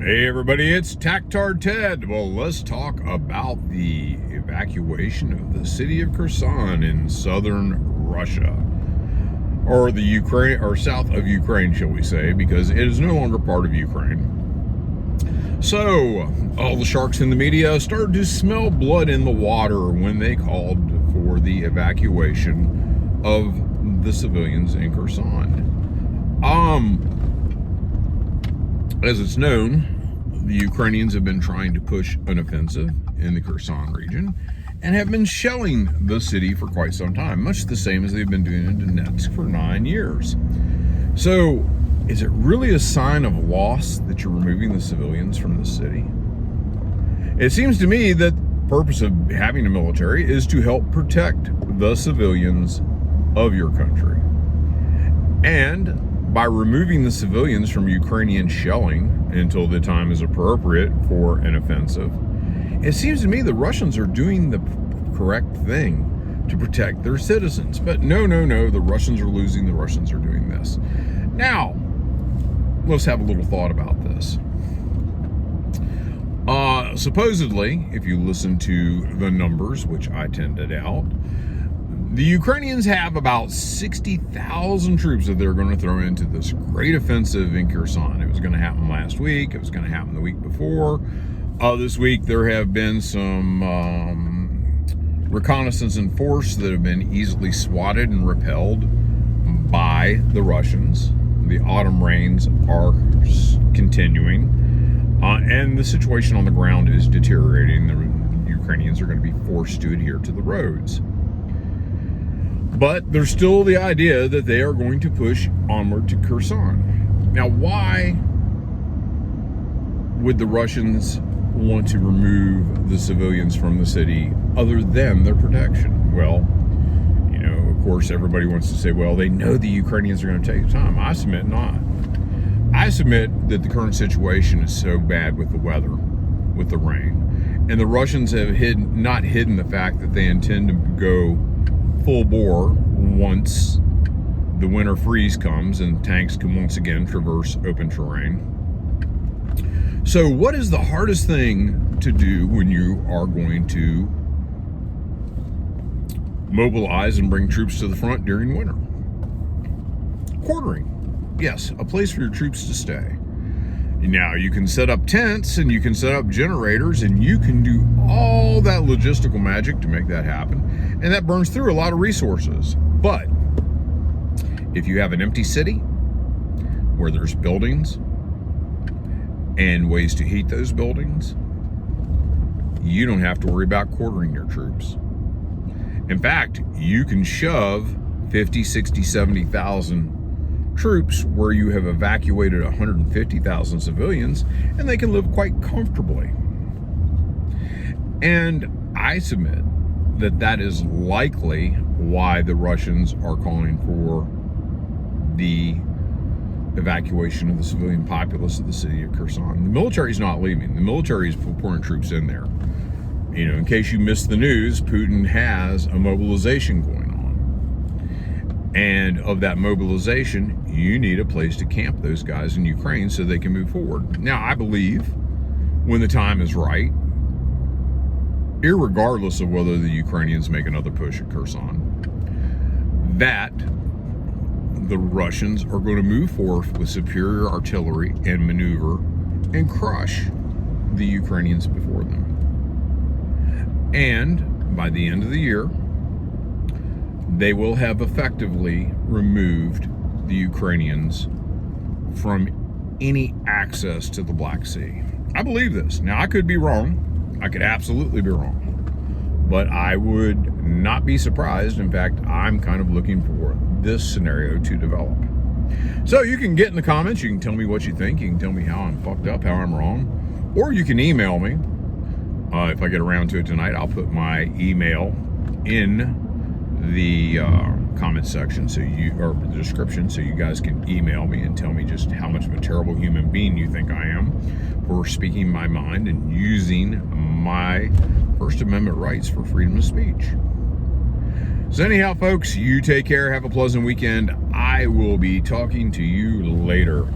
Hey everybody, it's Tactard Ted. Well, let's talk about the evacuation of the city of Kherson in southern Russia, or the Ukraine, or south of Ukraine, shall we say, because it is no longer part of Ukraine. So, all the sharks in the media started to smell blood in the water when they called for the evacuation of the civilians in Kherson. As it's known, the Ukrainians have been trying to push an offensive in the Kherson region and have been shelling the city for quite some time, much the same as they've been doing in Donetsk for 9 years. So, is it really a sign of loss that you're removing the civilians from the city? It seems to me that the purpose of having a military is to help protect the civilians of your country. And by removing the civilians from Ukrainian shelling until the time is appropriate for an offensive, it seems to me the Russians are doing the correct thing to protect their citizens. But no, the Russians are losing, the Russians are doing this. Now, let's have a little thought about this. Supposedly, if you listen to the numbers, which I tend to doubt, the Ukrainians have about 60,000 troops that they're going to throw into this great offensive in Kherson. It was going to happen last week. It was going to happen the week before. This week, there have been some reconnaissance and force that have been easily swatted and repelled by the Russians. The autumn rains are continuing, and the situation on the ground is deteriorating. The Ukrainians are going to be forced to adhere to the roads. But there's still the idea that they are going to push onward to Kherson. Now, why would the Russians want to remove the civilians from the city other than their protection? Well, of course, everybody wants to say, well, they know the Ukrainians are going to take time. I submit not. I submit that the current situation is so bad with the weather, with the rain, and the Russians have not hidden the fact that they intend to go full bore once the winter freeze comes and tanks can once again traverse open terrain. So what is the hardest thing to do when you are going to mobilize and bring troops to the front during winter? Quartering. Yes, a place for your troops to stay. Now, you can set up tents and you can set up generators and you can do all that logistical magic to make that happen. And that burns through a lot of resources. But if you have an empty city where there's buildings and ways to heat those buildings, you don't have to worry about quartering your troops. In fact, you can shove 50, 60, 70,000 troops where you have evacuated 150,000 civilians, and they can live quite comfortably. And I submit that that is likely why the Russians are calling for the evacuation of the civilian populace of the city of Kherson. The military is not leaving. The military is pouring troops in there. In case you missed the news, Putin has a mobilization going on. And of that mobilization, you need a place to camp those guys in Ukraine so they can move forward. Now, I believe when the time is right, irregardless of whether the Ukrainians make another push at Kherson, that the Russians are going to move forth with superior artillery and maneuver and crush the Ukrainians before them. And by the end of the year, they will have effectively removed the Ukrainians from any access to the Black Sea. I believe this. Now, I could be wrong. I could absolutely be wrong. But I would not be surprised. In fact, I'm kind of looking for this scenario to develop. So you can get in the comments. You can tell me what you think. You can tell me how I'm fucked up, how I'm wrong. Or you can email me. If I get around to it tonight, I'll put my email in the comment section, or the description, so you guys can email me and tell me just how much of a terrible human being you think I am for speaking my mind and using my First Amendment rights for freedom of speech. So anyhow, folks, you take care. Have a pleasant weekend. I will be talking to you later.